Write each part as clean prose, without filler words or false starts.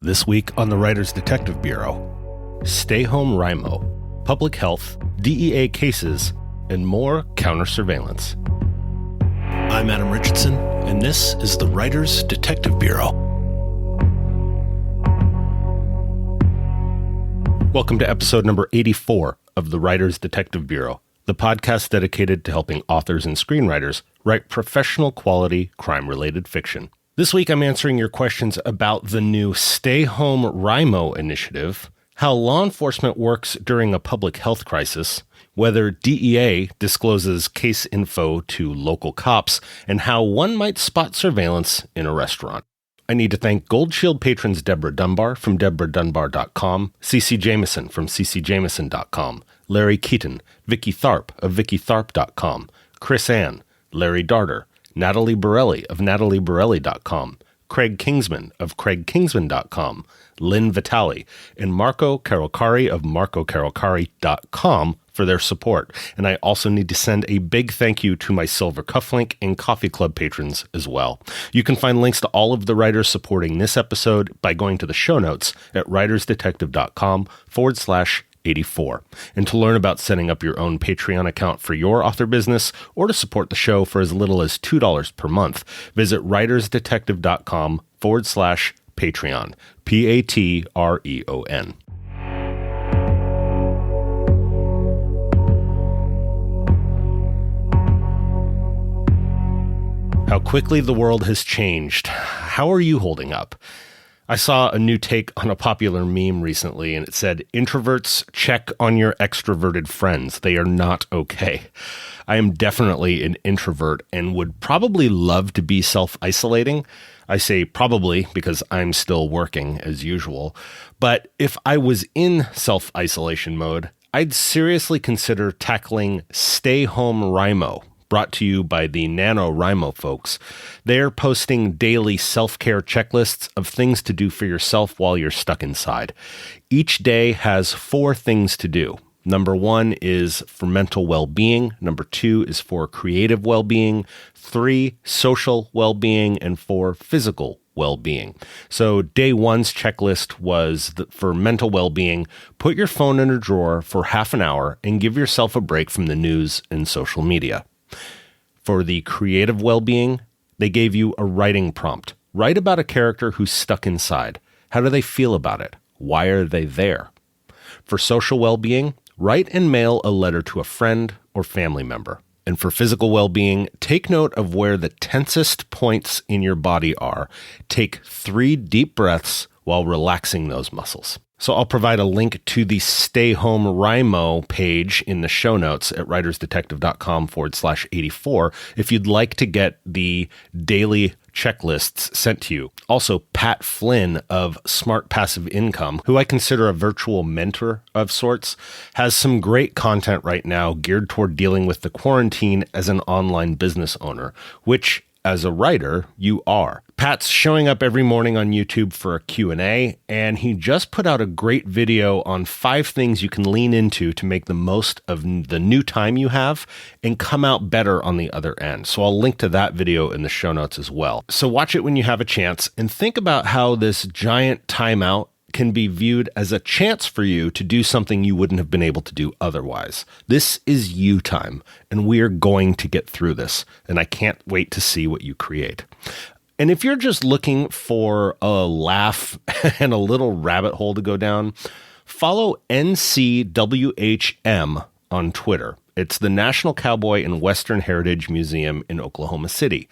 This week on the Writers Detective Bureau, StayHomeWriMo, public health, DEA cases, and more counter-surveillance. I'm Adam Richardson, and this is the Writers Detective Bureau. Welcome to episode number 84 of the Writers Detective Bureau, the podcast dedicated to helping authors and screenwriters write professional quality crime-related fiction. This week, I'm answering your questions about the new StayHomeWriMo initiative, how law enforcement works during a public health crisis, whether DEA discloses case info to local cops, and how one might spot surveillance in a restaurant. I need to thank Gold Shield patrons Deborah Dunbar from DeborahDunbar.com, CC Jameson from CCJameson.com, Larry Keaton, Vicky Tharp of VickyTharp.com, Chris Ann, Larry Darter, Natalie Borelli of NatalieBorelli.com, Craig Kingsman of CraigKingsman.com, Lynn Vitale, and Marco Carocari of MarcoCarocari.com for their support. And I also need to send a big thank you to my Silver Cufflink and Coffee Club patrons as well. You can find links to all of the writers supporting this episode by going to the show notes at writersdetective.com/84. And to learn about setting up your own Patreon account for your author business or to support the show for as little as $2 per month, visit writersdetective.com/Patreon, Patreon. How quickly the world has changed. How are you holding up? I saw a new take on a popular meme recently, and it said, "Introverts, check on your extroverted friends. They are not okay." I am definitely an introvert and would probably love to be self-isolating. I say probably because I'm still working as usual. But if I was in self-isolation mode, I'd seriously consider tackling StayHomeWriMo, brought to you by the NaNoWriMo folks. They're posting daily self-care checklists of things to do for yourself while you're stuck inside. Each day has 4 things to do. Number 1 is for mental well-being. Number 2 is for creative well-being. 3, social well-being. And 4, physical well-being. So day 1's checklist was for mental well-being. Put your phone in a drawer for half an hour and give yourself a break from the news and social media. For the creative well-being, they gave you a writing prompt. Write about a character who's stuck inside. How do they feel about it? Why are they there? For social well-being, write and mail a letter to a friend or family member. And for physical well-being, take note of where the tensest points in your body are. Take 3 deep breaths while relaxing those muscles. So I'll provide a link to the StayHomeWriMo page in the show notes at writersdetective.com/84 if you'd like to get the daily checklists sent to you. Also, Pat Flynn of Smart Passive Income, who I consider a virtual mentor of sorts, has some great content right now geared toward dealing with the quarantine as an online business owner, which as a writer, you are. Pat's showing up every morning on YouTube for a Q&A, and he just put out a great video on 5 things you can lean into to make the most of the new time you have and come out better on the other end. So I'll link to that video in the show notes as well. So watch it when you have a chance and think about how this giant timeout can be viewed as a chance for you to do something you wouldn't have been able to do otherwise. This is you time, and we are going to get through this, and I can't wait to see what you create. And if you're just looking for a laugh and a little rabbit hole to go down, follow NCWHM on Twitter. It's the National Cowboy and Western Heritage Museum in Oklahoma City.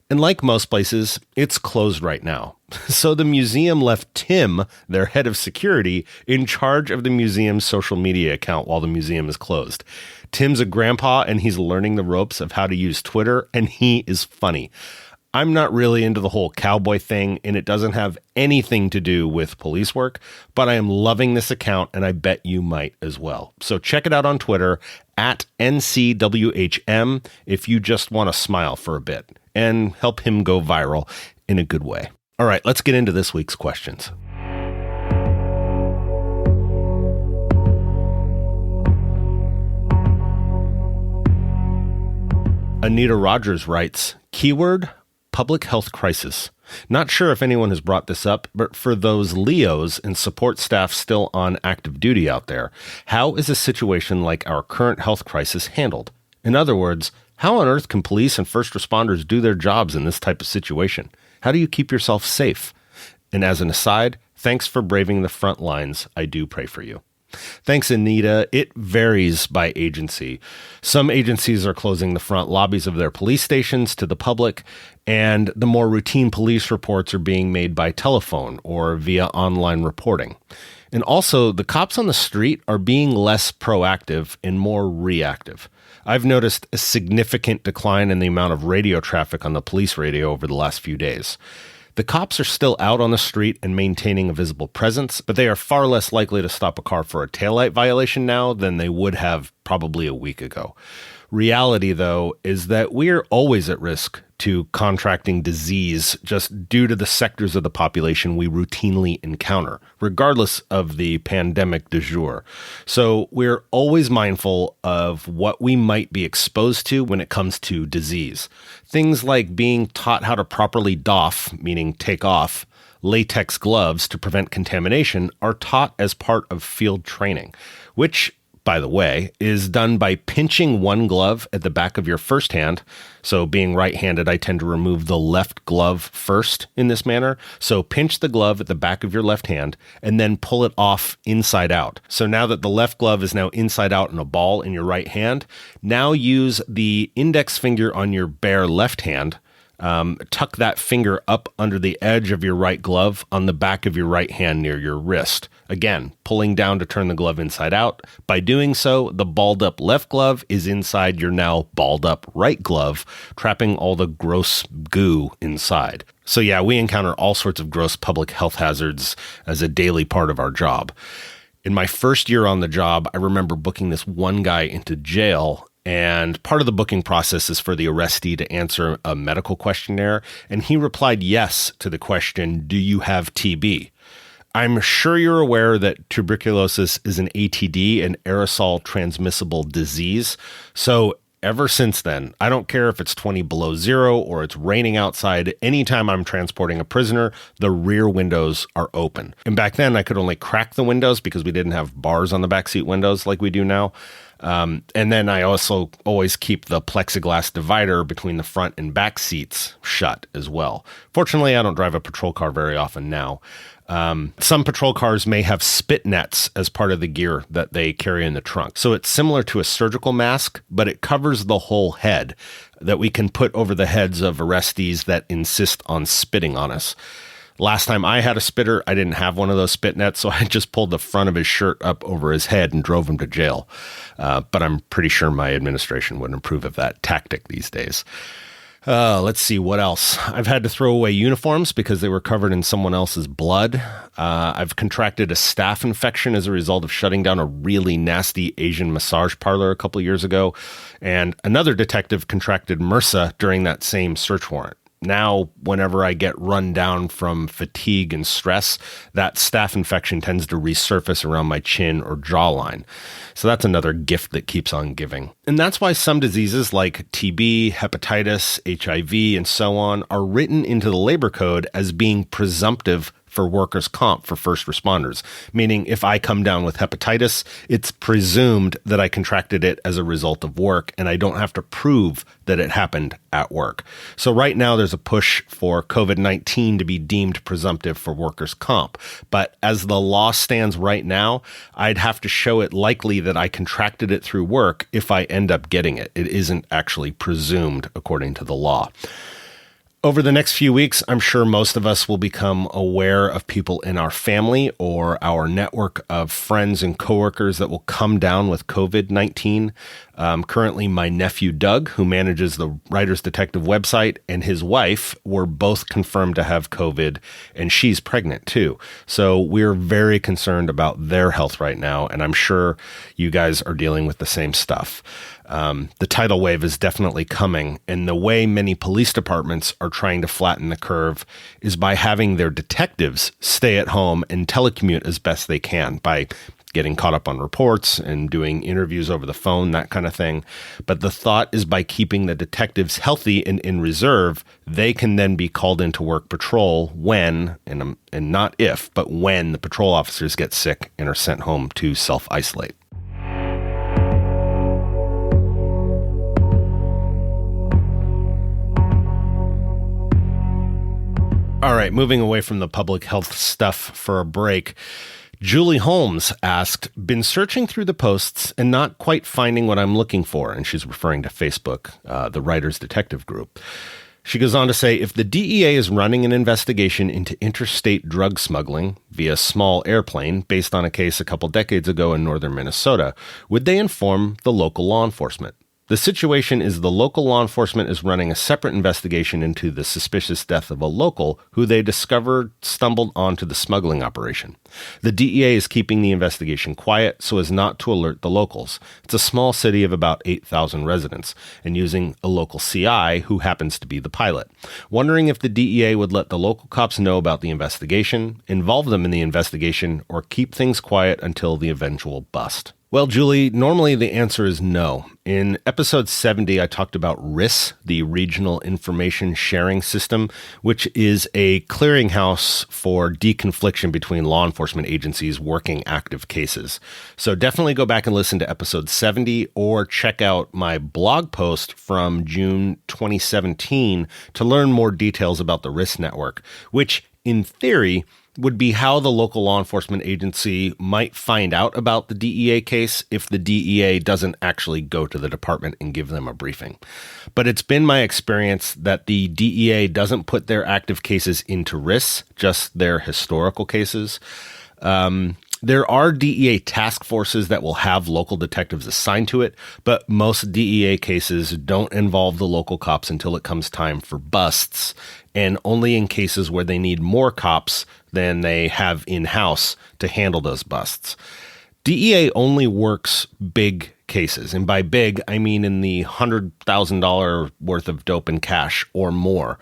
And like most places, it's closed right now. So the museum left Tim, their head of security, in charge of the museum's social media account while the museum is closed. Tim's a grandpa and he's learning the ropes of how to use Twitter, and he is funny. I'm not really into the whole cowboy thing, and it doesn't have anything to do with police work, but I am loving this account, and I bet you might as well. So check it out on Twitter, at NCWHM, if you just want to smile for a bit and help him go viral in a good way. All right, let's get into this week's questions. Anita Rogers writes, keyword, public health crisis. Not sure if anyone has brought this up, but for those LEOs and support staff still on active duty out there, how is a situation like our current health crisis handled? In other words, how on earth can police and first responders do their jobs in this type of situation? How do you keep yourself safe? And as an aside, thanks for braving the front lines. I do pray for you. Thanks, Anita. It varies by agency. Some agencies are closing the front lobbies of their police stations to the public, and the more routine police reports are being made by telephone or via online reporting. And also, the cops on the street are being less proactive and more reactive. I've noticed a significant decline in the amount of radio traffic on the police radio over the last few days. The cops are still out on the street and maintaining a visible presence, but they are far less likely to stop a car for a taillight violation now than they would have probably a week ago. Reality, though, is that we are always at risk to contracting disease just due to the sectors of the population we routinely encounter, regardless of the pandemic du jour. So we're always mindful of what we might be exposed to when it comes to disease. Things like being taught how to properly doff, meaning take off, latex gloves to prevent contamination are taught as part of field training, which, by the way, is done by pinching one glove at the back of your first hand. So being right-handed, I tend to remove the left glove first in this manner. So pinch the glove at the back of your left hand and then pull it off inside out. So now that the left glove is now inside out in a ball in your right hand, now use the index finger on your bare left hand. Tuck that finger up under the edge of your right glove on the back of your right hand near your wrist. Again, pulling down to turn the glove inside out. By doing so, the balled up left glove is inside your now balled up right glove, trapping all the gross goo inside. So yeah, we encounter all sorts of gross public health hazards as a daily part of our job. In my first year on the job, I remember booking this one guy into jail. And part of the booking process is for the arrestee to answer a medical questionnaire. And he replied yes to the question, "Do you have TB?" I'm sure you're aware that tuberculosis is an ATD, an aerosol transmissible disease. So ever since then, I don't care if it's 20 below zero or it's raining outside. Anytime I'm transporting a prisoner, the rear windows are open. And back then, I could only crack the windows because we didn't have bars on the backseat windows like we do now. And then I also always keep the plexiglass divider between the front and back seats shut as well. Fortunately, I don't drive a patrol car very often now. Some patrol cars may have spit nets as part of the gear that they carry in the trunk. So it's similar to a surgical mask, but it covers the whole head that we can put over the heads of arrestees that insist on spitting on us. Last time I had a spitter, I didn't have one of those spit nets, so I just pulled the front of his shirt up over his head and drove him to jail. But I'm pretty sure my administration wouldn't approve of that tactic these days. Let's see, what else? I've had to throw away uniforms because they were covered in someone else's blood. I've contracted a staph infection as a result of shutting down a really nasty Asian massage parlor a couple years ago. And another detective contracted MRSA during that same search warrant. Now, whenever I get run down from fatigue and stress, that staph infection tends to resurface around my chin or jawline. So that's another gift that keeps on giving. And that's why some diseases like TB, hepatitis, HIV, and so on are written into the labor code as being presumptive for workers' comp for first responders, meaning if I come down with hepatitis, it's presumed that I contracted it as a result of work, and I don't have to prove that it happened at work. So right now there's a push for COVID-19 to be deemed presumptive for workers' comp. But as the law stands right now, I'd have to show it likely that I contracted it through work if I end up getting it. It isn't actually presumed according to the law. Over the next few weeks, I'm sure most of us will become aware of people in our family or our network of friends and coworkers that will come down with COVID-19. Currently, my nephew Doug, who manages the Writer's Detective website, and his wife were both confirmed to have COVID, and she's pregnant too. So we're very concerned about their health right now, and I'm sure you guys are dealing with the same stuff. The tidal wave is definitely coming, and the way many police departments are trying to flatten the curve is by having their detectives stay at home and telecommute as best they can by getting caught up on reports and doing interviews over the phone, that kind of thing. But the thought is by keeping the detectives healthy and in reserve, they can then be called into work patrol when, and not if, but when the patrol officers get sick and are sent home to self-isolate. All right, moving away from the public health stuff for a break. Julie Holmes asked, been searching through the posts and not quite finding what I'm looking for. And she's referring to Facebook, the Writers Detective Group. She goes on to say, if the DEA is running an investigation into interstate drug smuggling via small airplane based on a case a couple decades ago in northern Minnesota, would they inform the local law enforcement? The situation is the local law enforcement is running a separate investigation into the suspicious death of a local who they discovered stumbled onto the smuggling operation. The DEA is keeping the investigation quiet so as not to alert the locals. It's a small city of about 8,000 residents and using a local CI who happens to be the pilot. Wondering if the DEA would let the local cops know about the investigation, involve them in the investigation, or keep things quiet until the eventual bust. Well, Julie, normally the answer is no. In episode 70, I talked about RIS, the Regional Information Sharing System, which is a clearinghouse for deconfliction between law enforcement agencies working active cases. So definitely go back and listen to episode 70 or check out my blog post from June 2017 to learn more details about the RIS network, which in theory would be how the local law enforcement agency might find out about the DEA case if the DEA doesn't actually go to the department and give them a briefing. But it's been my experience that the DEA doesn't put their active cases into RIS, just their historical cases. There are DEA task forces that will have local detectives assigned to it, but most DEA cases don't involve the local cops until it comes time for busts, and only in cases where they need more cops than they have in-house to handle those busts. DEA only works big cases, and by big, I mean in the $100,000 worth of dope and cash or more.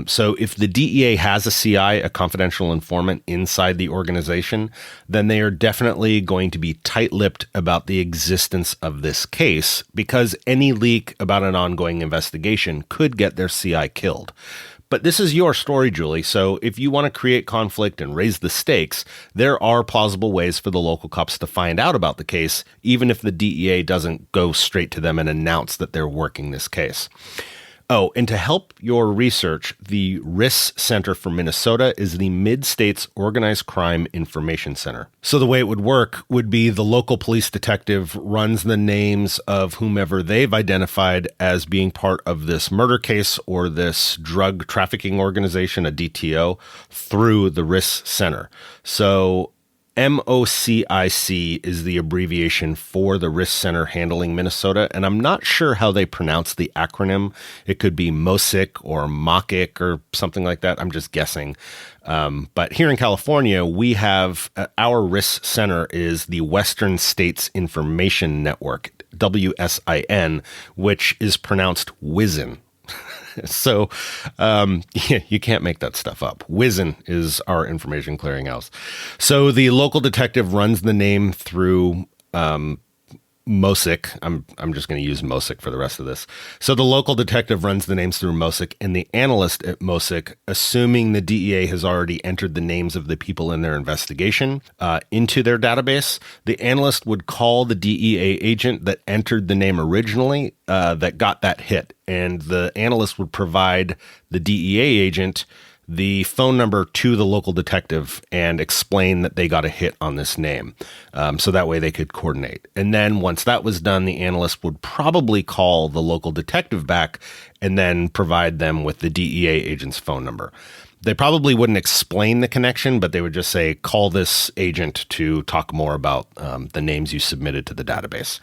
So if the DEA has a CI, a confidential informant inside the organization, then they are definitely going to be tight-lipped about the existence of this case because any leak about an ongoing investigation could get their CI killed. But this is your story, Julie, so if you want to create conflict and raise the stakes, there are plausible ways for the local cops to find out about the case, even if the DEA doesn't go straight to them and announce that they're working this case. Oh, and to help your research, the RIS Center for Minnesota is the Mid-States Organized Crime Information Center. So the way it would work would be the local police detective runs the names of whomever they've identified as being part of this murder case or this drug trafficking organization, a DTO, through the RIS Center. So MOCIC is the abbreviation for the RIS Center handling Minnesota, and I'm not sure how they pronounce the acronym. It could be MOSIC or MOCIC or something like that. I'm just guessing. But here in California, we have our RIS Center is the Western States Information Network, WSIN, which is pronounced WISN. So you can't make that stuff up. WISN is our information clearinghouse. So the local detective runs the name through MOSIC. I'm just going to use MOSIC for the rest of this. So the local detective runs the names through MOSIC, and the analyst at MOSIC, assuming the DEA has already entered the names of the people in their investigation into their database, the analyst would call the DEA agent that entered the name originally that got that hit, and the analyst would provide the DEA agent the phone number to the local detective and explain that they got a hit on this name. So that way they could coordinate. And then once that was done, the analyst would probably call the local detective back and then provide them with the DEA agent's phone number. They probably wouldn't explain the connection, but they would just say, call this agent to talk more about the names you submitted to the database.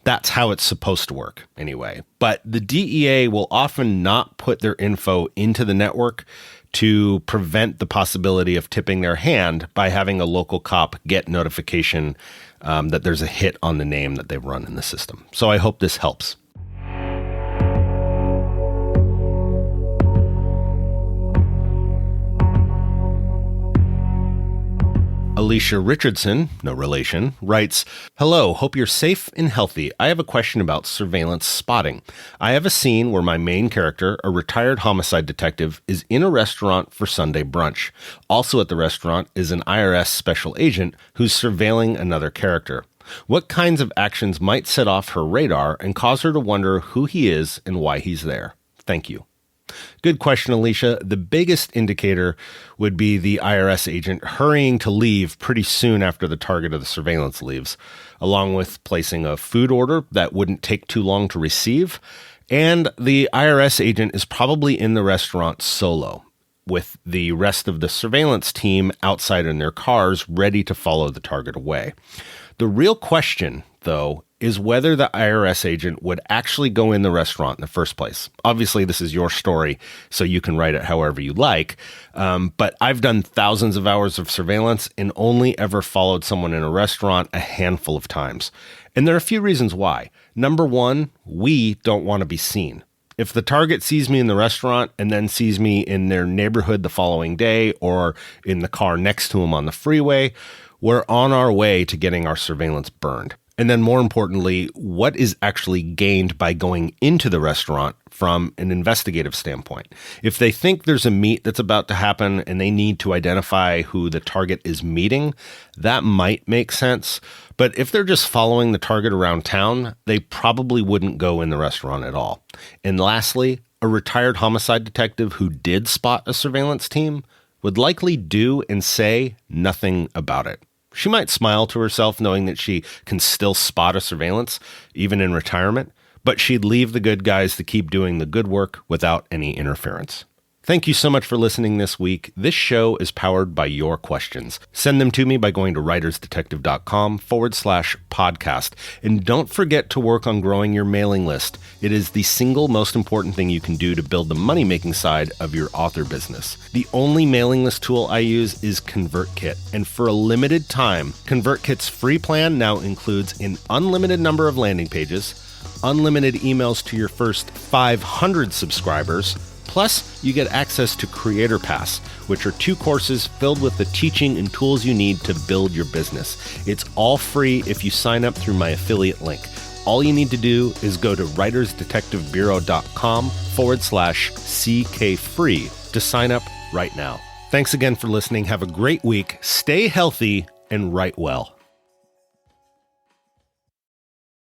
That's how it's supposed to work anyway. But the DEA will often not put their info into the network to prevent the possibility of tipping their hand by having a local cop get notification that there's a hit on the name that they've run in the system. So I hope this helps. Alicia Richardson, no relation, writes, "Hello, hope you're safe and healthy. I have a question about surveillance spotting. I have a scene where my main character, a retired homicide detective, is in a restaurant for Sunday brunch. Also at the restaurant is an IRS special agent who's surveilling another character. What kinds of actions might set off her radar and cause her to wonder who he is and why he's there? Thank you." Good question, Alicia. The biggest indicator would be the IRS agent hurrying to leave pretty soon after the target of the surveillance leaves, along with placing a food order that wouldn't take too long to receive. And the IRS agent is probably in the restaurant solo, with the rest of the surveillance team outside in their cars ready to follow the target away. The real question, though, is whether the IRS agent would actually go in the restaurant in the first place. Obviously, this is your story, so you can write it however you like. But I've done thousands of hours of surveillance and only ever followed someone in a restaurant a handful of times. And there are a few reasons why. Number one, we don't want to be seen. If the target sees me in the restaurant and then sees me in their neighborhood the following day or in the car next to them on the freeway, we're on our way to getting our surveillance burned. And then more importantly, what is actually gained by going into the restaurant from an investigative standpoint? If they think there's a meet that's about to happen and they need to identify who the target is meeting, that might make sense. But if they're just following the target around town, they probably wouldn't go in the restaurant at all. And lastly, a retired homicide detective who did spot a surveillance team would likely do and say nothing about it. She might smile to herself knowing that she can still spot a surveillance, even in retirement, but she'd leave the good guys to keep doing the good work without any interference. Thank you so much for listening this week. This show is powered by your questions. Send them to me by going to writersdetective.com/podcast. And don't forget to work on growing your mailing list. It is the single most important thing you can do to build the money-making side of your author business. The only mailing list tool I use is ConvertKit. And for a limited time, ConvertKit's free plan now includes an unlimited number of landing pages, unlimited emails to your first 500 subscribers, plus, you get access to Creator Pass, which are 2 courses filled with the teaching and tools you need to build your business. It's all free if you sign up through my affiliate link. All you need to do is go to writersdetectivebureau.com/CK-free to sign up right now. Thanks again for listening. Have a great week. Stay healthy and write well.